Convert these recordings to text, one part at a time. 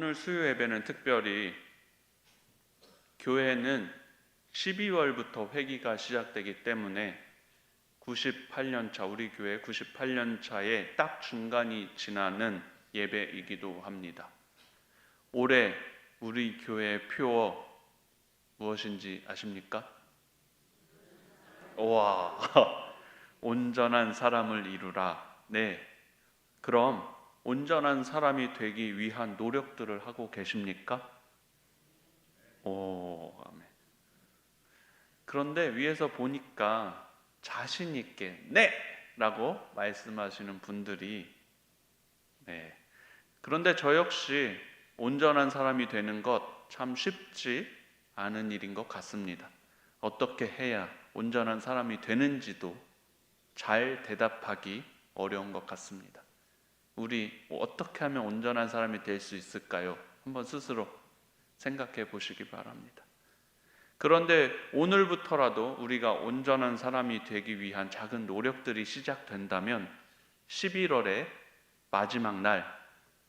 오늘 수요 예배는 특별히 교회는 12월부터 회기가 시작되기 때문에 98년 차, 우리 교회 98년 차에 딱 중간이 지나는 예배이기도 합니다. 올해 우리 교회의 표어 무엇인지 아십니까? 와, 온전한 사람을 이루라. 네, 그럼 온전한 사람이 되기 위한 노력들을 하고 계십니까? 오, 아멘. 그런데 위에서 보니까 자신 있게 네! 라고 말씀하시는 분들이 그런데 저 역시 온전한 사람이 되는 것 참 쉽지 않은 일인 것 같습니다. 어떻게 해야 온전한 사람이 되는지도 잘 대답하기 어려운 것 같습니다. 우리 어떻게 하면 온전한 사람이 될 수 있을까요? 한번 스스로 생각해 보시기 바랍니다. 그런데 오늘부터라도 우리가 온전한 사람이 되기 위한 작은 노력들이 시작된다면 11월의 마지막 날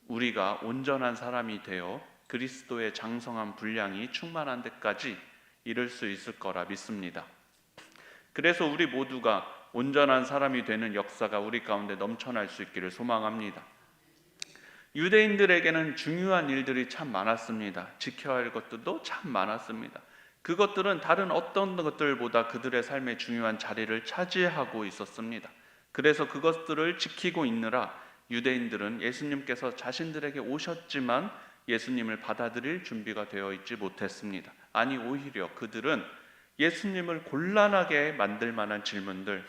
우리가 온전한 사람이 되어 그리스도의 장성한 분량이 충만한 데까지 이룰 수 있을 거라 믿습니다. 그래서 우리 모두가 온전한 사람이 되는 역사가 우리 가운데 넘쳐날 수 있기를 소망합니다. 유대인들에게는 중요한 일들이 참 많았습니다. 지켜야 할 것들도 참 많았습니다. 그것들은 다른 어떤 것들보다 그들의 삶에 중요한 자리를 차지하고 있었습니다. 그래서 그것들을 지키고 있느라 유대인들은 예수님께서 자신들에게 오셨지만 예수님을 받아들일 준비가 되어 있지 못했습니다. 아니 오히려 그들은 예수님을 곤란하게 만들 만한 질문들,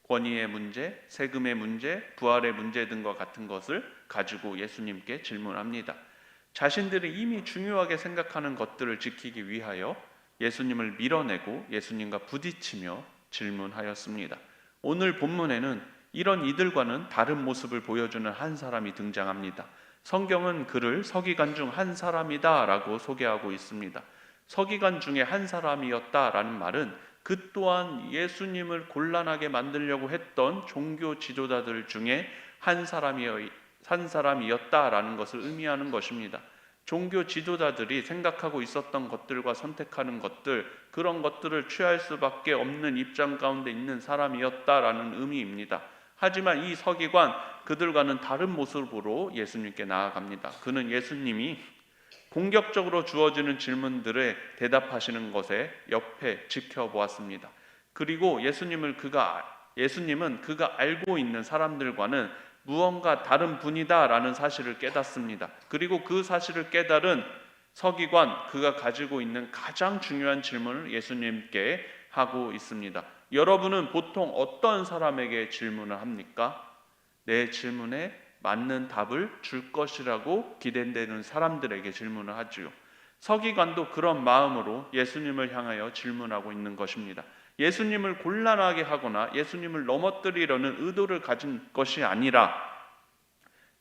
권위의 문제, 세금의 문제, 부활의 문제 등과 같은 것을 가지고 예수님께 질문합니다. 자신들이 이미 중요하게 생각하는 것들을 지키기 위하여 예수님을 밀어내고 예수님과 부딪히며 질문하였습니다. 오늘 본문에는 이런 이들과는 다른 모습을 보여주는 한 사람이 등장합니다. 성경은 그를 서기관 중 한 사람이다 라고 소개하고 있습니다. 서기관 중에 한 사람이었다라는 말은 그 또한 예수님을 곤란하게 만들려고 했던 종교 지도자들 중에 한 사람이었다라는 것을 의미하는 것입니다. 종교 지도자들이 생각하고 있었던 것들과 선택하는 것들, 그런 것들을 취할 수밖에 없는 입장 가운데 있는 사람이었다라는 의미입니다. 하지만 이 서기관, 그들과는 다른 모습으로 예수님께 나아갑니다. 그는 예수님이 공격적으로 주어지는 질문들에 대답하시는 것에 옆에 지켜보았습니다. 그리고 예수님은 그가 알고 있는 사람들과는 무언가 다른 분이다라는 사실을 깨닫습니다. 그리고 그 사실을 깨달은 서기관, 그가 가지고 있는 가장 중요한 질문을 예수님께 하고 있습니다. 여러분은 보통 어떤 사람에게 질문을 합니까? 내 질문에 맞는 답을 줄 것이라고 기대되는 사람들에게 질문을 하지요. 서기관도 그런 마음으로 예수님을 향하여 질문하고 있는 것입니다. 예수님을 곤란하게 하거나 예수님을 넘어뜨리려는 의도를 가진 것이 아니라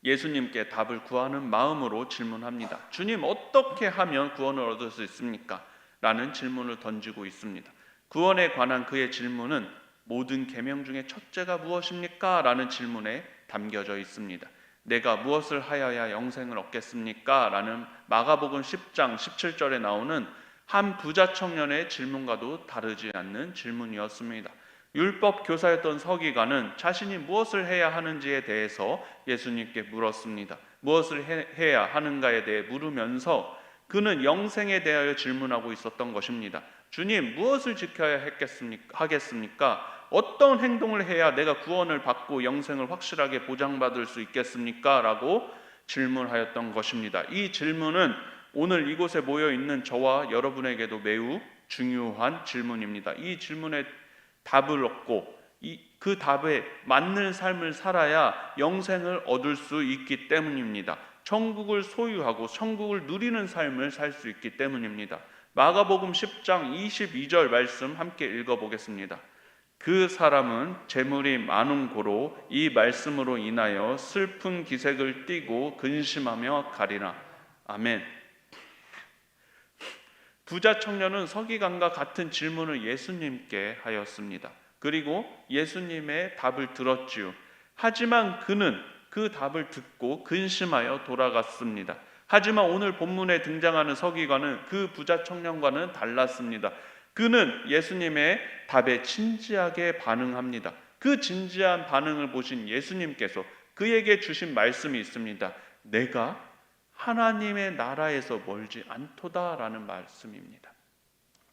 예수님께 답을 구하는 마음으로 질문합니다. 주님, 어떻게 하면 구원을 얻을 수 있습니까? 라는 질문을 던지고 있습니다. 구원에 관한 그의 질문은 모든 계명 중에 첫째가 무엇입니까? 라는 질문에 담겨져 있습니다. 내가 무엇을 하여야 영생을 얻겠습니까? 라는 마가복음 10장 17절에 나오는 한 부자 청년의 질문과도 다르지 않는 질문이었습니다. 율법 교사였던 서기관은 자신이 무엇을 해야 하는지에 대해서 예수님께 물었습니다. 무엇을 해야 하는가에 대해 물으면서 그는 영생에 대하여 질문하고 있었던 것입니다. 주님, 무엇을 지켜야 하겠습니까? 어떤 행동을 해야 내가 구원을 받고 영생을 확실하게 보장받을 수 있겠습니까? 라고 질문하였던 것입니다. 이 질문은 오늘 이곳에 모여 있는 저와 여러분에게도 매우 중요한 질문입니다. 이 질문에 답을 얻고 그 답에 맞는 삶을 살아야 영생을 얻을 수 있기 때문입니다. 천국을 소유하고 천국을 누리는 삶을 살 수 있기 때문입니다. 마가복음 10장 22절 말씀 함께 읽어보겠습니다. 그 사람은 재물이 많은 고로 이 말씀으로 인하여 슬픈 기색을 띠고 근심하며 가리라. 아멘. 부자 청년은 서기관과 같은 질문을 예수님께 하였습니다. 그리고 예수님의 답을 들었지요. 하지만 그는 그 답을 듣고 근심하여 돌아갔습니다. 하지만 오늘 본문에 등장하는 서기관은 그 부자 청년과는 달랐습니다. 그는 예수님의 답에 진지하게 반응합니다. 그 진지한 반응을 보신 예수님께서 그에게 주신 말씀이 있습니다. 내가 하나님의 나라에서 멀지 않도다라는 말씀입니다.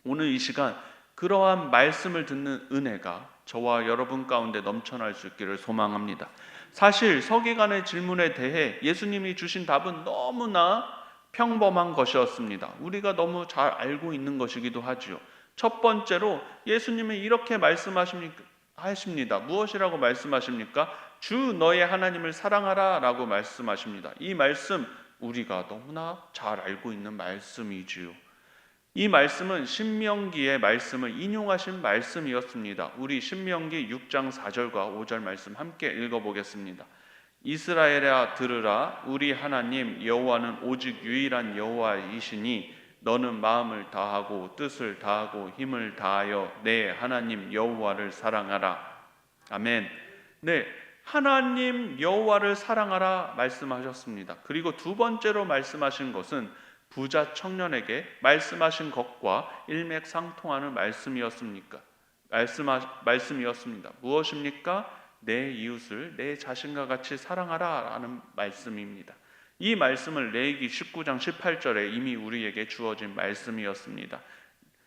오늘 이 시간 그러한 말씀을 듣는 은혜가 저와 여러분 가운데 넘쳐날 수 있기를 소망합니다. 사실 서기관의 질문에 대해 예수님이 주신 답은 너무나 평범한 것이었습니다. 우리가 너무 잘 알고 있는 것이기도 하지요. 첫 번째로 예수님은 이렇게 말씀하십니다. 무엇이라고 말씀하십니까? 주 너의 하나님을 사랑하라 라고 말씀하십니다. 이 말씀 우리가 너무나 잘 알고 있는 말씀이지요. 이 말씀은 신명기의 말씀을 인용하신 말씀이었습니다. 우리 신명기 6장 4절과 5절 말씀 함께 읽어보겠습니다. 이스라엘아 들으라. 우리 하나님 여호와는 오직 유일한 여호와이시니 너는 마음을 다하고 뜻을 다하고 힘을 다하여 내 하나님 여호와를 사랑하라. 아멘. 네, 하나님 여호와를 사랑하라 말씀하셨습니다. 그리고 두 번째로 말씀하신 것은 부자 청년에게 말씀하신 것과 일맥상통하는 말씀이었습니다. 무엇입니까? 내 이웃을 내 자신과 같이 사랑하라 라는 말씀입니다. 이 말씀을 레위기 19장 18절에 이미 우리에게 주어진 말씀이었습니다.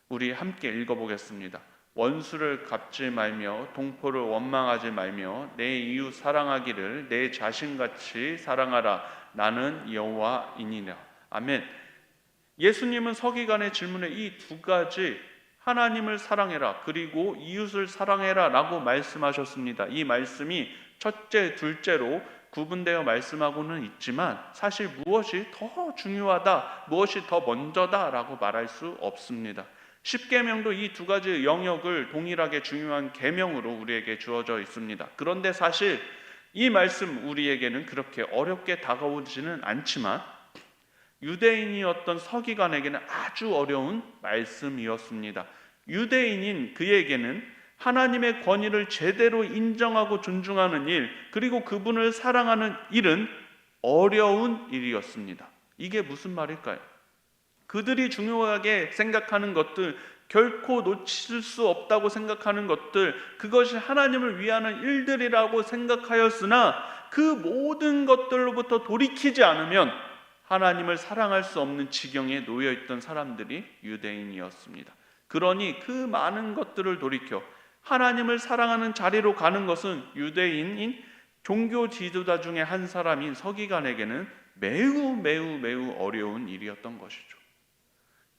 우리 함께 읽어보겠습니다. 원수를 갚지 말며 동포를 원망하지 말며 내 이웃 사랑하기를 내 자신같이 사랑하라. 나는 여호와이니라. 아멘. 예수님은 서기관의 질문에 이 두 가지 하나님을 사랑해라 그리고 이웃을 사랑해라 라고 말씀하셨습니다. 이 말씀이 첫째, 둘째로 구분되어 말씀하고는 있지만 사실 무엇이 더 중요하다, 무엇이 더 먼저다 라고 말할 수 없습니다. 십계명도 이 두 가지 영역을 동일하게 중요한 계명으로 우리에게 주어져 있습니다. 그런데 사실 이 말씀 우리에게는 그렇게 어렵게 다가오지는 않지만 유대인이었던 서기관에게는 아주 어려운 말씀이었습니다. 유대인인 그에게는 하나님의 권위를 제대로 인정하고 존중하는 일, 그리고 그분을 사랑하는 일은 어려운 일이었습니다. 이게 무슨 말일까요? 그들이 중요하게 생각하는 것들, 결코 놓칠 수 없다고 생각하는 것들, 그것이 하나님을 위하는 일들이라고 생각하였으나 그 모든 것들로부터 돌이키지 않으면 하나님을 사랑할 수 없는 지경에 놓여있던 사람들이 유대인이었습니다. 그러니 그 많은 것들을 돌이켜 하나님을 사랑하는 자리로 가는 것은 유대인인 종교 지도자 중에 한 사람인 서기관에게는 매우 어려운 일이었던 것이죠.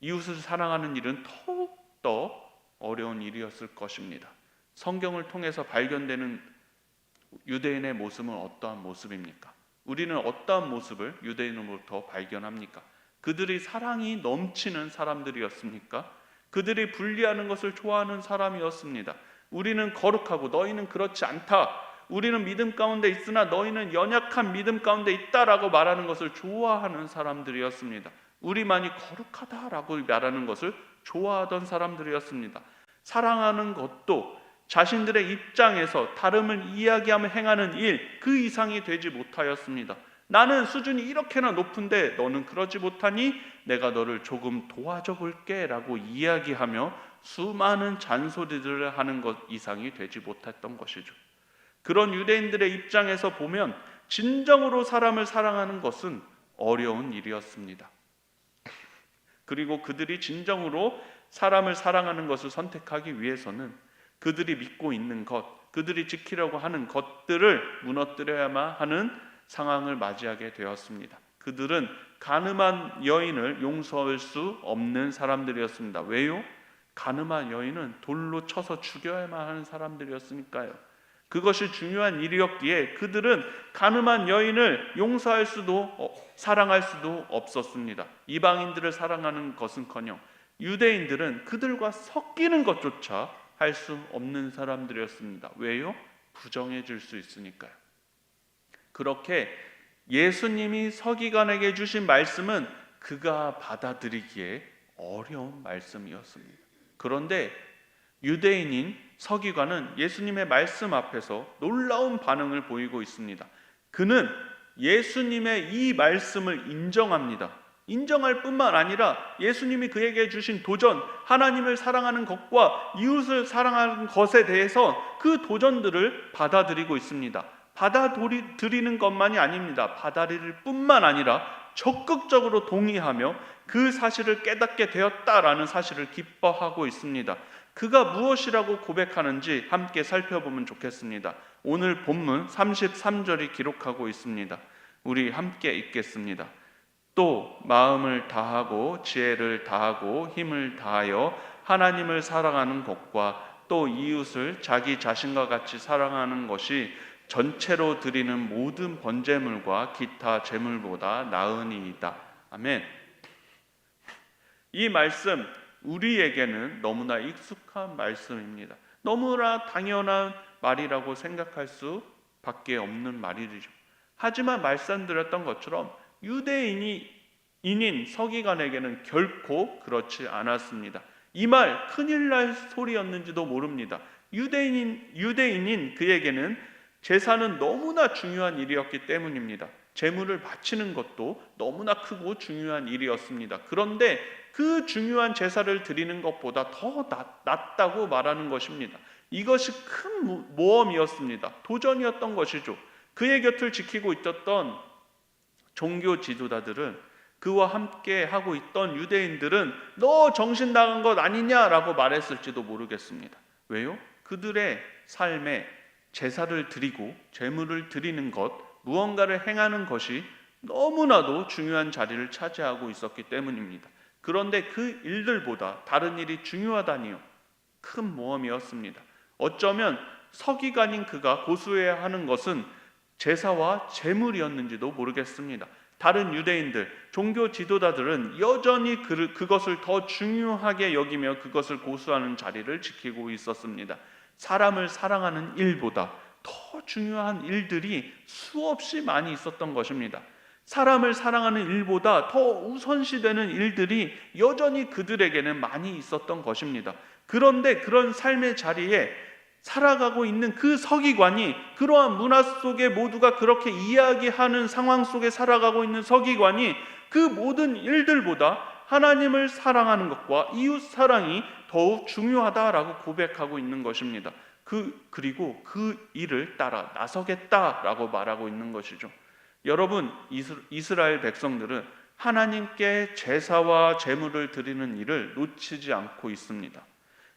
이웃을 사랑하는 일은 더욱더 어려운 일이었을 것입니다. 성경을 통해서 발견되는 유대인의 모습은 어떠한 모습입니까? 우리는 어떠한 모습을 유대인으로부터 발견합니까? 그들이 사랑이 넘치는 사람들이었습니까? 그들이 분리하는 것을 좋아하는 사람이었습니다. 우리는 거룩하고 너희는 그렇지 않다. 우리는 믿음 가운데 있으나 너희는 연약한 믿음 가운데 있다라고 말하는 것을 좋아하는 사람들이었습니다. 우리만이 거룩하다라고 말하는 것을 좋아하던 사람들이었습니다. 사랑하는 것도 자신들의 입장에서 다름을 이야기하며 행하는 일, 그 이상이 되지 못하였습니다. 나는 수준이 이렇게나 높은데 너는 그러지 못하니 내가 너를 조금 도와줘 볼게 라고 이야기하며 수많은 잔소리들을 하는 것 이상이 되지 못했던 것이죠. 그런 유대인들의 입장에서 보면 진정으로 사람을 사랑하는 것은 어려운 일이었습니다. 그리고 그들이 진정으로 사람을 사랑하는 것을 선택하기 위해서는 그들이 믿고 있는 것, 그들이 지키려고 하는 것들을 무너뜨려야만 하는 상황을 맞이하게 되었습니다. 그들은 가늠한 여인을 용서할 수 없는 사람들이었습니다. 왜요? 가늠한 여인은 돌로 쳐서 죽여야만 하는 사람들이었으니까요. 그것이 중요한 일이었기에 그들은 가늠한 여인을 용서할 수도 사랑할 수도 없었습니다. 이방인들을 사랑하는 것은커녕 유대인들은 그들과 섞이는 것조차 할 수 없는 사람들이었습니다. 왜요? 부정해질 수 있으니까요. 그렇게 예수님이 서기관에게 주신 말씀은 그가 받아들이기에 어려운 말씀이었습니다. 그런데 유대인인 서기관은 예수님의 말씀 앞에서 놀라운 반응을 보이고 있습니다. 그는 예수님의 이 말씀을 인정합니다. 인정할 뿐만 아니라 예수님이 그에게 주신 도전, 하나님을 사랑하는 것과 이웃을 사랑하는 것에 대해서 그 도전들을 받아들이고 있습니다. 받아들이는 것만이 아닙니다. 받아들일 뿐만 아니라 적극적으로 동의하며 그 사실을 깨닫게 되었다라는 사실을 기뻐하고 있습니다. 그가 무엇이라고 고백하는지 함께 살펴보면 좋겠습니다. 오늘 본문 33절이 기록하고 있습니다. 우리 함께 읽겠습니다. 또 마음을 다하고 지혜를 다하고 힘을 다하여 하나님을 사랑하는 것과 또 이웃을 자기 자신과 같이 사랑하는 것이 전체로 드리는 모든 번제물과 기타 제물보다 나으니이다. 아멘. 이 말씀 우리에게는 너무나 익숙한 말씀입니다. 너무나 당연한 말이라고 생각할 수밖에 없는 말이죠. 하지만 말씀드렸던 것처럼 유대인인 서기관에게는 결코 그렇지 않았습니다. 이 말 큰일 날 소리였는지도 모릅니다. 유대인인 그에게는 제사는 너무나 중요한 일이었기 때문입니다. 제물을 바치는 것도 너무나 크고 중요한 일이었습니다. 그런데 그 중요한 제사를 드리는 것보다 더 낫다고 말하는 것입니다. 이것이 큰 모험이었습니다. 도전이었던 것이죠. 그의 곁을 지키고 있었던 종교 지도자들은, 그와 함께 하고 있던 유대인들은 너 정신 나간 것 아니냐라고 말했을지도 모르겠습니다. 왜요? 그들의 삶에 제사를 드리고 제물을 드리는 것, 무언가를 행하는 것이 너무나도 중요한 자리를 차지하고 있었기 때문입니다. 그런데 그 일들보다 다른 일이 중요하다니요. 큰 모험이었습니다. 어쩌면 서기관인 그가 고수해야 하는 것은 제사와 제물이었는지도 모르겠습니다. 다른 유대인들, 종교 지도자들은 여전히 그것을 더 중요하게 여기며 그것을 고수하는 자리를 지키고 있었습니다. 사람을 사랑하는 일보다 더 중요한 일들이 수없이 많이 있었던 것입니다. 사람을 사랑하는 일보다 더 우선시되는 일들이 여전히 그들에게는 많이 있었던 것입니다. 그런데 그런 삶의 자리에 살아가고 있는 그 서기관이, 그러한 문화 속에 모두가 그렇게 이야기하는 상황 속에 살아가고 있는 서기관이 그 모든 일들보다 하나님을 사랑하는 것과 이웃 사랑이 더욱 중요하다라고 고백하고 있는 것입니다. 그리고 그 일을 따라 나서겠다라고 말하고 있는 것이죠. 여러분, 이스라엘 백성들은 하나님께 제사와 제물을 드리는 일을 놓치지 않고 있습니다.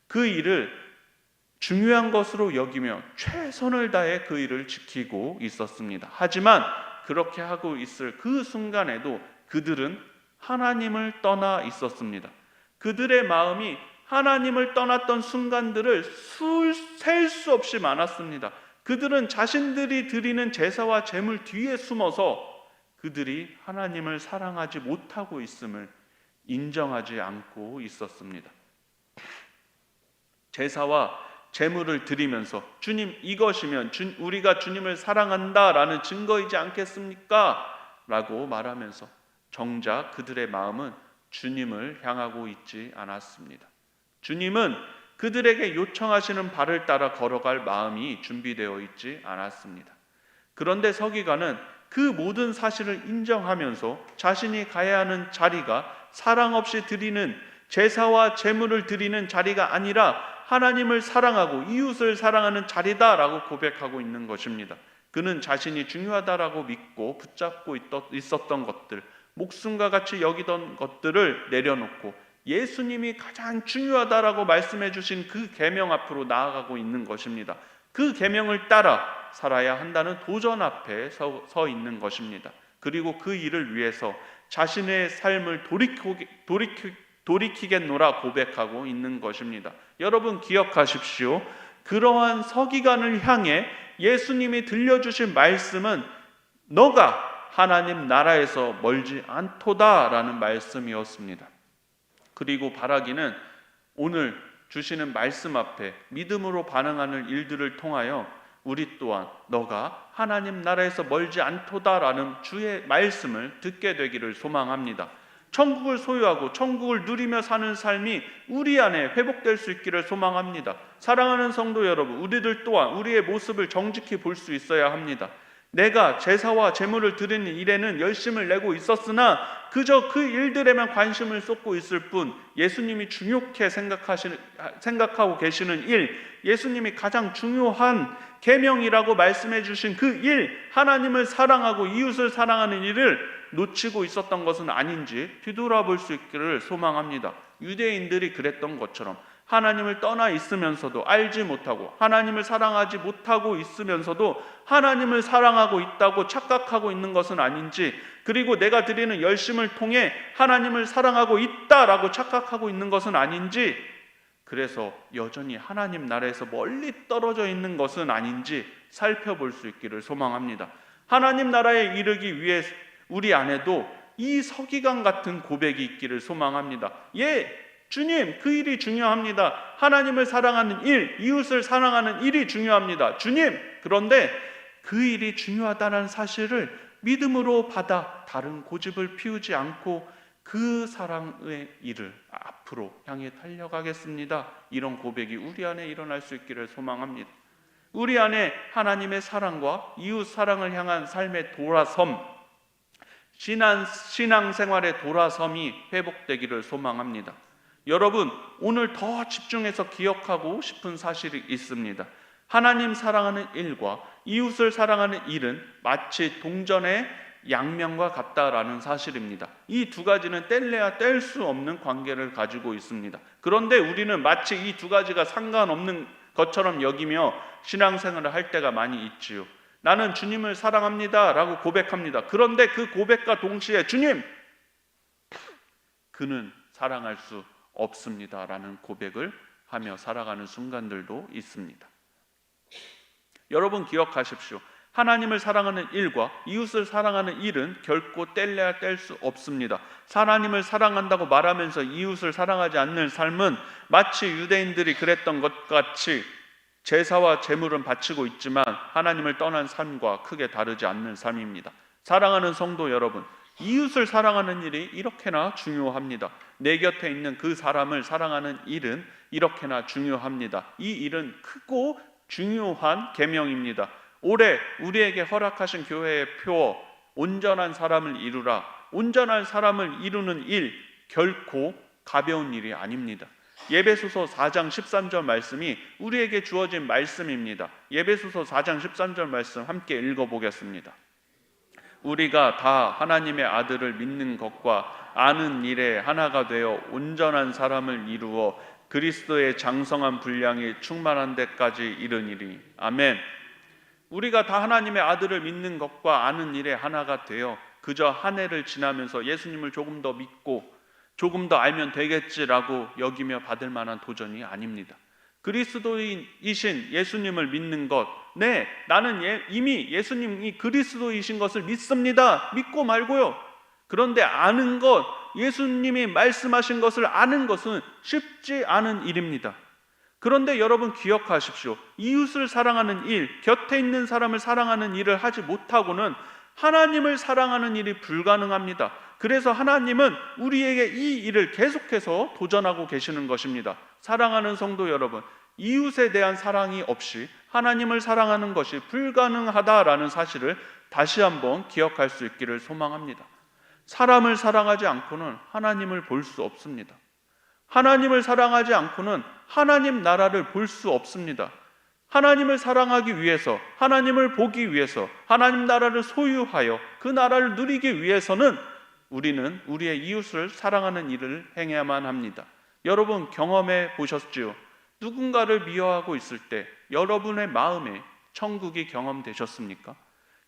그 일을 중요한 것으로 여기며 최선을 다해 그 일을 지키고 있었습니다. 하지만 그렇게 하고 있을 그 순간에도 그들은 하나님을 떠나 있었습니다. 그들의 마음이 하나님을 떠났던 순간들을 셀 수 없이 많았습니다. 그들은 자신들이 드리는 제사와 제물 뒤에 숨어서 그들이 하나님을 사랑하지 못하고 있음을 인정하지 않고 있었습니다. 제사와 제물을 드리면서 주님, 이것이면 우리가 주님을 사랑한다라는 증거이지 않겠습니까? 라고 말하면서 정작 그들의 마음은 주님을 향하고 있지 않았습니다. 주님은 그들에게 요청하시는 바를 따라 걸어갈 마음이 준비되어 있지 않았습니다. 그런데 서기관은 그 모든 사실을 인정하면서 자신이 가야 하는 자리가 사랑 없이 드리는 제사와 제물을 드리는 자리가 아니라 하나님을 사랑하고 이웃을 사랑하는 자리다라고 고백하고 있는 것입니다. 그는 자신이 중요하다라고 믿고 붙잡고 있었던 것들, 목숨과 같이 여기던 것들을 내려놓고 예수님이 가장 중요하다라고 말씀해 주신 그 계명 앞으로 나아가고 있는 것입니다. 그 계명을 따라 살아야 한다는 도전 앞에 서 있는 것입니다. 그리고 그 일을 위해서 자신의 삶을 돌이키겠노라 고백하고 있는 것입니다. 여러분 기억하십시오. 그러한 서기관을 향해 예수님이 들려주신 말씀은 너가 하나님 나라에서 멀지 않도다라는 말씀이었습니다. 그리고 바라기는 오늘 주시는 말씀 앞에 믿음으로 반응하는 일들을 통하여 우리 또한 너가 하나님 나라에서 멀지 않도다라는 주의 말씀을 듣게 되기를 소망합니다. 천국을 소유하고 천국을 누리며 사는 삶이 우리 안에 회복될 수 있기를 소망합니다. 사랑하는 성도 여러분, 우리들 또한 우리의 모습을 정직히 볼 수 있어야 합니다. 내가 제사와 제물을 드리는 일에는 열심을 내고 있었으나 그저 그 일들에만 관심을 쏟고 있을 뿐, 예수님이 중요하게 생각하고 계시는 일, 예수님이 가장 중요한 계명이라고 말씀해 주신 그 일, 하나님을 사랑하고 이웃을 사랑하는 일을 놓치고 있었던 것은 아닌지 뒤돌아볼 수 있기를 소망합니다. 유대인들이 그랬던 것처럼 하나님을 떠나 있으면서도 알지 못하고, 하나님을 사랑하지 못하고 있으면서도 하나님을 사랑하고 있다고 착각하고 있는 것은 아닌지, 그리고 내가 드리는 열심을 통해 하나님을 사랑하고 있다라고 착각하고 있는 것은 아닌지, 그래서 여전히 하나님 나라에서 멀리 떨어져 있는 것은 아닌지 살펴볼 수 있기를 소망합니다. 하나님 나라에 이르기 위해 우리 안에도 이 서기관 같은 고백이 있기를 소망합니다. 주님, 그 일이 중요합니다. 하나님을 사랑하는 일, 이웃을 사랑하는 일이 중요합니다. 주님, 그런데 그 일이 중요하다는 사실을 믿음으로 받아 다른 고집을 피우지 않고 그 사랑의 일을 앞으로 향해 달려가겠습니다. 이런 고백이 우리 안에 일어날 수 있기를 소망합니다. 우리 안에 하나님의 사랑과 이웃 사랑을 향한 삶의 돌아섬, 신앙생활의 돌아섬이 회복되기를 소망합니다. 여러분, 오늘 더 집중해서 기억하고 싶은 사실이 있습니다. 하나님 사랑하는 일과 이웃을 사랑하는 일은 마치 동전의 양면과 같다라는 사실입니다. 이 두 가지는 뗄래야 뗄 수 없는 관계를 가지고 있습니다. 그런데 우리는 마치 이 두 가지가 상관없는 것처럼 여기며 신앙생활을 할 때가 많이 있지요. 나는 주님을 사랑합니다 라고 고백합니다. 그런데 그 고백과 동시에 주님, 그는 사랑할 수 없습니다 라는 고백을 하며 살아가는 순간들도 있습니다. 여러분 기억하십시오. 하나님을 사랑하는 일과 이웃을 사랑하는 일은 결코 뗄래야 뗄 수 없습니다. 하나님을 사랑한다고 말하면서 이웃을 사랑하지 않는 삶은 마치 유대인들이 그랬던 것 같이 제사와 제물은 바치고 있지만 하나님을 떠난 삶과 크게 다르지 않는 삶입니다. 사랑하는 성도 여러분, 이웃을 사랑하는 일이 이렇게나 중요합니다. 내 곁에 있는 그 사람을 사랑하는 일은 이렇게나 중요합니다. 이 일은 크고 중요한 계명입니다. 올해 우리에게 허락하신 교회의 표, 온전한 사람을 이루라. 온전한 사람을 이루는 일, 결코 가벼운 일이 아닙니다. 에베소서 4장 13절 말씀이 우리에게 주어진 말씀입니다. 에베소서 4장 13절 말씀 함께 읽어보겠습니다. 우리가 다 하나님의 아들을 믿는 것과 아는 일에 하나가 되어 온전한 사람을 이루어 그리스도의 장성한 분량이 충만한 데까지 이르니리. 아멘. 우리가 다 하나님의 아들을 믿는 것과 아는 일에 하나가 되어 그저 한 해를 지나면서 예수님을 조금 더 믿고 조금 더 알면 되겠지라고 여기며 받을 만한 도전이 아닙니다. 그리스도이신 예수님을 믿는 것, 네, 나는 이미 예수님이 그리스도이신 것을 믿습니다. 믿고 말고요. 그런데 아는 것, 예수님이 말씀하신 것을 아는 것은 쉽지 않은 일입니다. 그런데 여러분 기억하십시오. 이웃을 사랑하는 일, 곁에 있는 사람을 사랑하는 일을 하지 못하고는 하나님을 사랑하는 일이 불가능합니다. 그래서 하나님은 우리에게 이 일을 계속해서 도전하고 계시는 것입니다. 사랑하는 성도 여러분, 이웃에 대한 사랑이 없이 하나님을 사랑하는 것이 불가능하다라는 사실을 다시 한번 기억할 수 있기를 소망합니다. 사람을 사랑하지 않고는 하나님을 볼 수 없습니다. 하나님을 사랑하지 않고는 하나님 나라를 볼 수 없습니다. 하나님을 사랑하기 위해서, 하나님을 보기 위해서, 하나님 나라를 소유하여 그 나라를 누리기 위해서는 우리는 우리의 이웃을 사랑하는 일을 행해야만 합니다. 여러분 경험해 보셨지요? 누군가를 미워하고 있을 때 여러분의 마음에 천국이 경험되셨습니까?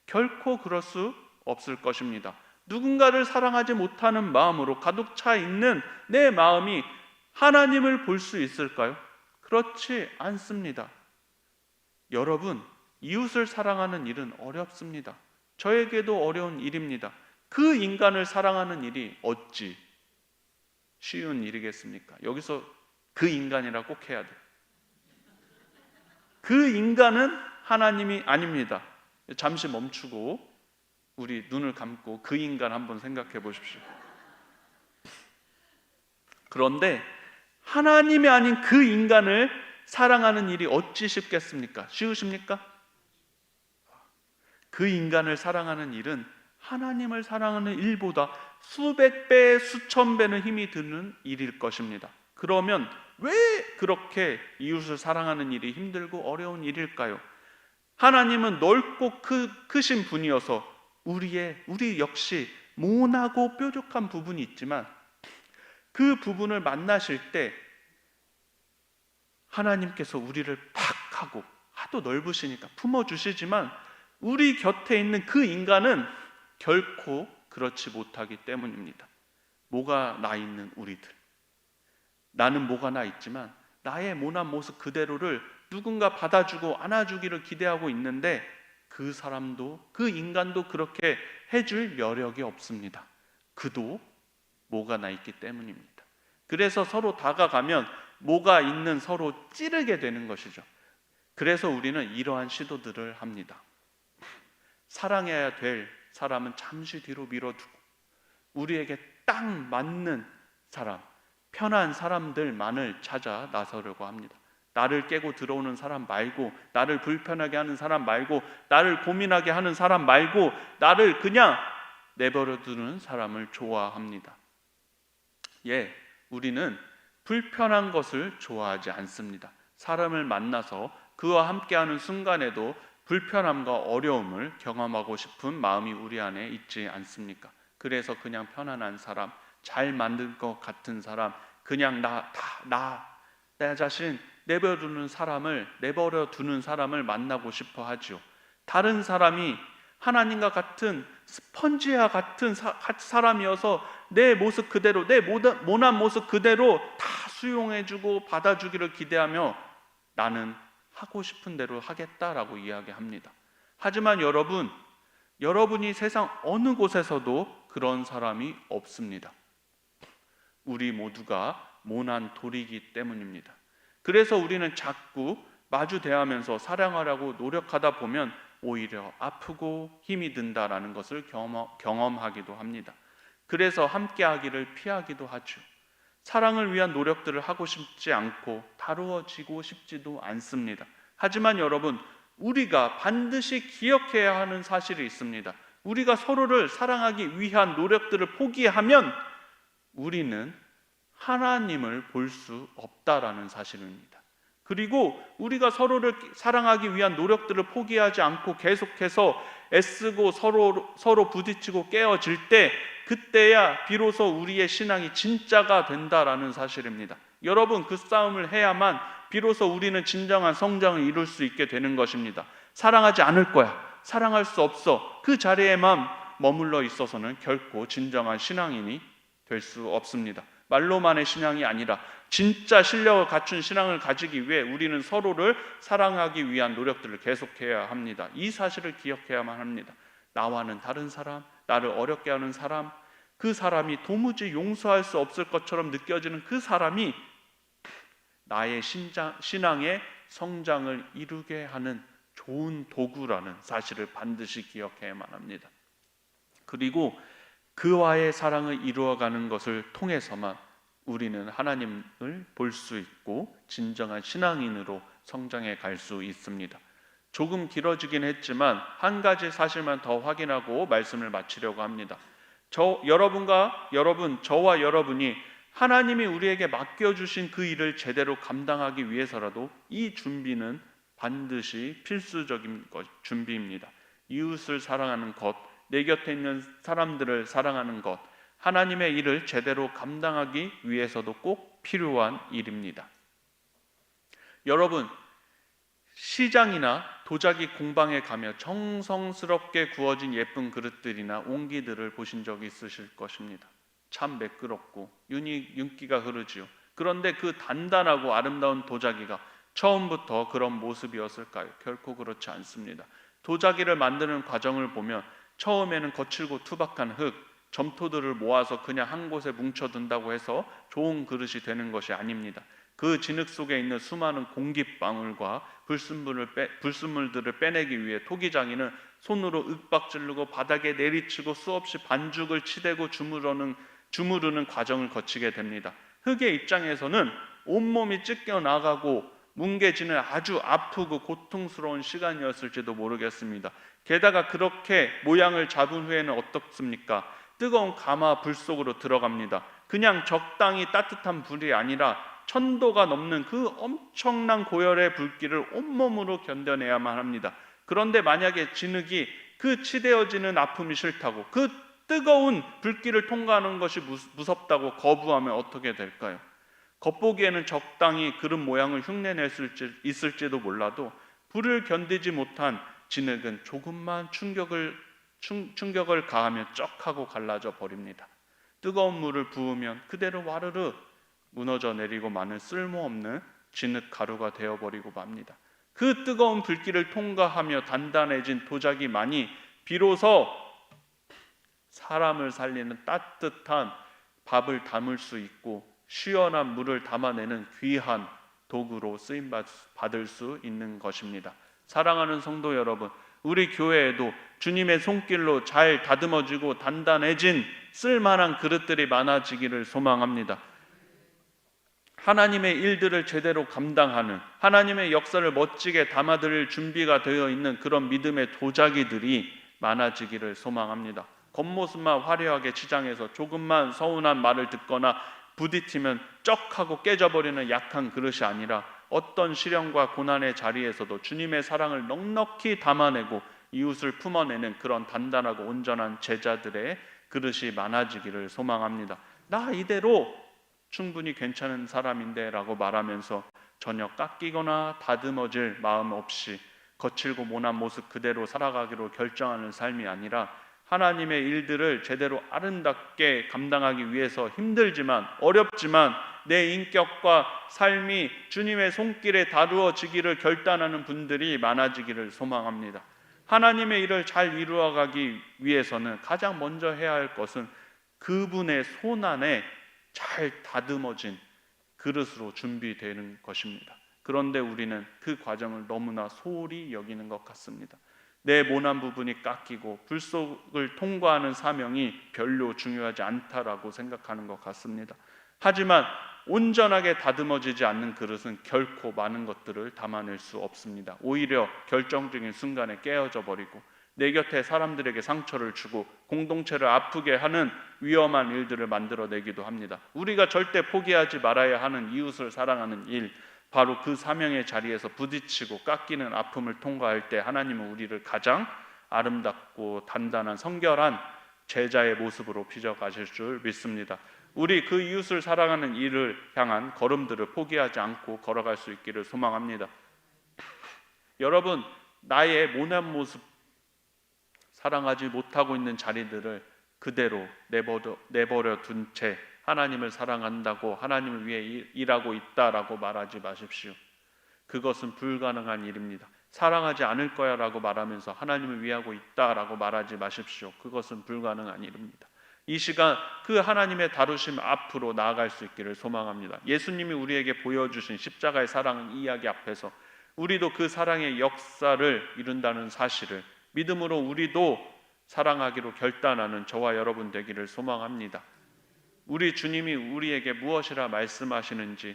결코 그럴 수 없을 것입니다. 누군가를 사랑하지 못하는 마음으로 가득 차 있는 내 마음이 하나님을 볼 수 있을까요? 그렇지 않습니다. 여러분, 이웃을 사랑하는 일은 어렵습니다. 저에게도 어려운 일입니다. 그 인간을 사랑하는 일이 어찌 쉬운 일이겠습니까? 여기서 그 인간이라 꼭 해야 돼. 그 인간은 하나님이 아닙니다. 잠시 멈추고 우리 눈을 감고 그 인간 한번 생각해 보십시오. 그런데 하나님이 아닌 그 인간을 사랑하는 일이 어찌 쉽겠습니까? 쉬우십니까? 그 인간을 사랑하는 일은 하나님을 사랑하는 일보다 수백 배, 수천 배는 힘이 드는 일일 것입니다. 그러면 왜 그렇게 이웃을 사랑하는 일이 힘들고 어려운 일일까요? 하나님은 넓고 크신 분이어서 우리 역시 모나고 뾰족한 부분이 있지만 그 부분을 만나실 때 하나님께서 우리를 팍 하고 하도 넓으시니까 품어주시지만 우리 곁에 있는 그 인간은 결코 그렇지 못하기 때문입니다. 뭐가 나 있는 우리들, 나는 뭐가 나 있지만 나의 모난 모습 그대로를 누군가 받아주고 안아주기를 기대하고 있는데 그 사람도, 그 인간도 그렇게 해줄 여력이 없습니다. 그도 뭐가 나 있기 때문입니다. 그래서 서로 다가가면 뭐가 있는 서로 찌르게 되는 것이죠. 그래서 우리는 이러한 시도들을 합니다. 사랑해야 될 사람은 잠시 뒤로 밀어두고 우리에게 딱 맞는 사람, 편한 사람들만을 찾아 나서려고 합니다. 나를 깨고 들어오는 사람 말고, 나를 불편하게 하는 사람 말고, 나를 고민하게 하는 사람 말고, 나를 그냥 내버려두는 사람을 좋아합니다. 우리는 불편한 것을 좋아하지 않습니다. 사람을 만나서 그와 함께하는 순간에도 불편함과 어려움을 경험하고 싶은 마음이 우리 안에 있지 않습니까? 그래서 그냥 편안한 사람, 잘 만든 것 같은 사람, 그냥 나 자신 내버려두는 사람을 만나고 싶어 하죠. 다른 사람이 하나님과 같은 스펀지와 같은 사람이어서 내 모습 그대로, 내 모난 모습 그대로 다 수용해주고 받아주기를 기대하며 나는 하고 싶은 대로 하겠다라고 이야기합니다. 하지만 여러분이 세상 어느 곳에서도 그런 사람이 없습니다. 우리 모두가 모난 돌이기 때문입니다. 그래서 우리는 자꾸 마주 대하면서 사랑하려고 노력하다 보면 오히려 아프고 힘이 든다라는 것을 경험하기도 합니다. 그래서 함께하기를 피하기도 하죠. 사랑을 위한 노력들을 하고 싶지 않고 다루어지고 싶지도 않습니다. 하지만 여러분, 우리가 반드시 기억해야 하는 사실이 있습니다. 우리가 서로를 사랑하기 위한 노력들을 포기하면 우리는 하나님을 볼 수 없다라는 사실입니다. 그리고 우리가 서로를 사랑하기 위한 노력들을 포기하지 않고 계속해서 애쓰고 서로 부딪히고 깨어질 때 그때야 비로소 우리의 신앙이 진짜가 된다라는 사실입니다. 여러분, 그 싸움을 해야만 비로소 우리는 진정한 성장을 이룰 수 있게 되는 것입니다. 사랑하지 않을 거야, 사랑할 수 없어, 그 자리에만 머물러 있어서는 결코 진정한 신앙인이 될 수 없습니다. 말로만의 신앙이 아니라 진짜 실력을 갖춘 신앙을 가지기 위해 우리는 서로를 사랑하기 위한 노력들을 계속해야 합니다. 이 사실을 기억해야만 합니다. 나와는 다른 사람, 나를 어렵게 하는 사람, 그 사람이 도무지 용서할 수 없을 것처럼 느껴지는 그 사람이 나의 신앙의 성장을 이루게 하는 좋은 도구라는 사실을 반드시 기억해야만 합니다. 그리고 그와의 사랑을 이루어가는 것을 통해서만 우리는 하나님을 볼 수 있고 진정한 신앙인으로 성장해 갈 수 있습니다. 조금 길어지긴 했지만 한 가지 사실만 더 확인하고 말씀을 마치려고 합니다. 저와 여러분이 하나님이 우리에게 맡겨주신 그 일을 제대로 감당하기 위해서라도 이 준비는 반드시 필수적인 준비입니다. 이웃을 사랑하는 것, 내 곁에 있는 사람들을 사랑하는 것, 하나님의 일을 제대로 감당하기 위해서도 꼭 필요한 일입니다. 여러분, 시장이나 도자기 공방에 가며 정성스럽게 구워진 예쁜 그릇들이나 옹기들을 보신 적이 있으실 것입니다. 참 매끄럽고 윤기가 흐르지요. 그런데 그 단단하고 아름다운 도자기가 처음부터 그런 모습이었을까요? 결코 그렇지 않습니다. 도자기를 만드는 과정을 보면 처음에는 거칠고 투박한 흙, 점토들을 모아서 그냥 한 곳에 뭉쳐둔다고 해서 좋은 그릇이 되는 것이 아닙니다. 그 진흙 속에 있는 수많은 공기방울과 불순물들을 빼내기 위해 토기장이는 손으로 윽박지르고 바닥에 내리치고 수없이 반죽을 치대고 주무르는 과정을 거치게 됩니다. 흙의 입장에서는 온몸이 찢겨 나가고 뭉개지는 아주 아프고 고통스러운 시간이었을지도 모르겠습니다. 게다가 그렇게 모양을 잡은 후에는 어떻습니까? 뜨거운 가마 불 속으로 들어갑니다. 그냥 적당히 따뜻한 불이 아니라 1000도가 넘는 그 엄청난 고열의 불길을 온몸으로 견뎌내야만 합니다. 그런데 만약에 진흙이 그 치대어지는 아픔이 싫다고, 그 뜨거운 불길을 통과하는 것이 무섭다고 거부하면 어떻게 될까요? 겉보기에는 적당히 그런 모양을 흉내낼 수 있을지도 몰라도 불을 견디지 못한 진흙은 조금만 충격을 가하면 쩍 하고 갈라져 버립니다. 뜨거운 물을 부으면 그대로 와르르 무너져 내리고 마는 쓸모없는 진흙 가루가 되어버리고 맙니다. 그 뜨거운 불길을 통과하며 단단해진 도자기만이 비로소 사람을 살리는 따뜻한 밥을 담을 수 있고 시원한 물을 담아내는 귀한 도구로 쓰임받을 수 있는 것입니다. 사랑하는 성도 여러분, 우리 교회에도 주님의 손길로 잘 다듬어지고 단단해진 쓸만한 그릇들이 많아지기를 소망합니다. 하나님의 일들을 제대로 감당하는, 하나님의 역사를 멋지게 담아드릴 준비가 되어 있는 그런 믿음의 도자기들이 많아지기를 소망합니다. 겉모습만 화려하게 치장해서 조금만 서운한 말을 듣거나 부딪히면 쩍하고 깨져버리는 약한 그릇이 아니라 어떤 시련과 고난의 자리에서도 주님의 사랑을 넉넉히 담아내고 이웃을 품어내는 그런 단단하고 온전한 제자들의 그릇이 많아지기를 소망합니다. 나 이대로 충분히 괜찮은 사람인데 라고 말하면서 전혀 깎이거나 다듬어질 마음 없이 거칠고 모난 모습 그대로 살아가기로 결정하는 삶이 아니라 하나님의 일들을 제대로 아름답게 감당하기 위해서 힘들지만 어렵지만 내 인격과 삶이 주님의 손길에 다루어지기를 결단하는 분들이 많아지기를 소망합니다. 하나님의 일을 잘 이루어가기 위해서는 가장 먼저 해야 할 것은 그분의 손 안에 잘 다듬어진 그릇으로 준비되는 것입니다. 그런데 우리는 그 과정을 너무나 소홀히 여기는 것 같습니다. 내 모난 부분이 깎이고 불 속을 통과하는 사명이 별로 중요하지 않다라고 생각하는 것 같습니다. 하지만 온전하게 다듬어지지 않는 그릇은 결코 많은 것들을 담아낼 수 없습니다. 오히려 결정적인 순간에 깨어져 버리고 내 곁에 사람들에게 상처를 주고 공동체를 아프게 하는 위험한 일들을 만들어내기도 합니다. 우리가 절대 포기하지 말아야 하는 이웃을 사랑하는 일, 바로 그 사명의 자리에서 부딪히고 깎이는 아픔을 통과할 때 하나님은 우리를 가장 아름답고 단단한 성결한 제자의 모습으로 빚어가실 줄 믿습니다. 우리 그 이웃을 사랑하는 일을 향한 걸음들을 포기하지 않고 걸어갈 수 있기를 소망합니다. 여러분, 나의 모난 모습, 사랑하지 못하고 있는 자리들을 그대로 내버려 둔 채 하나님을 사랑한다고 하나님을 위해 일하고 있다라고 말하지 마십시오. 그것은 불가능한 일입니다. 사랑하지 않을 거야 라고 말하면서 하나님을 위하고 있다라고 말하지 마십시오. 그것은 불가능한 일입니다. 이 시간 그 하나님의 다루심 앞으로 나아갈 수 있기를 소망합니다. 예수님이 우리에게 보여주신 십자가의 사랑 이야기 앞에서 우리도 그 사랑의 역사를 이룬다는 사실을 믿음으로 우리도 사랑하기로 결단하는 저와 여러분 되기를 소망합니다. 우리 주님이 우리에게 무엇이라 말씀하시는지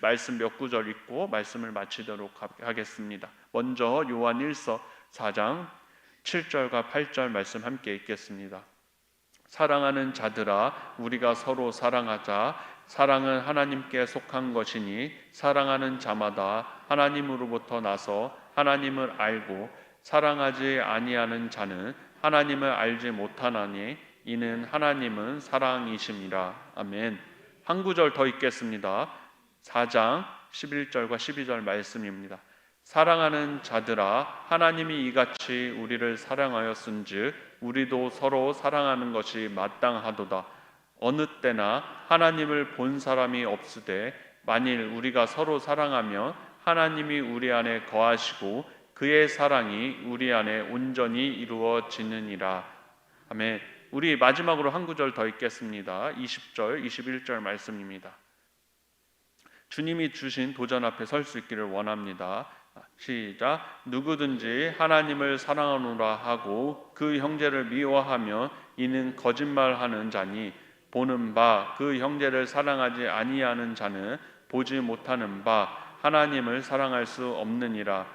말씀 몇 구절 읽고 말씀을 마치도록 하겠습니다. 먼저 요한 1서 4장 7절과 8절 말씀 함께 읽겠습니다. 사랑하는 자들아, 우리가 서로 사랑하자. 사랑은 하나님께 속한 것이니 사랑하는 자마다 하나님으로부터 나서 하나님을 알고 사랑하지 아니하는 자는 하나님을 알지 못하나니 이는 하나님은 사랑이심이라. 아멘. 한 구절 더 읽겠습니다. 4장 11절과 12절 말씀입니다. 사랑하는 자들아, 하나님이 이같이 우리를 사랑하였은즉 우리도 서로 사랑하는 것이 마땅하도다. 어느 때나 하나님을 본 사람이 없으되 만일 우리가 서로 사랑하면 하나님이 우리 안에 거하시고 그의 사랑이 우리 안에 온전히 이루어지느니라. 아멘. 우리 마지막으로 한 구절 더 읽겠습니다. 20절, 21절 말씀입니다. 주님이 주신 도전 앞에 설 수 있기를 원합니다. 시작. 누구든지 하나님을 사랑하노라 하고 그 형제를 미워하며 이는 거짓말하는 자니 보는 바 그 형제를 사랑하지 아니하는 자는 보지 못하는 바 하나님을 사랑할 수 없느니라.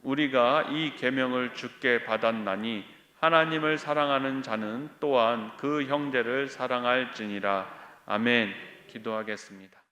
우리가 이 계명을 주께 받았나니 하나님을 사랑하는 자는 또한 그 형제를 사랑할지니라. 아멘. 기도하겠습니다.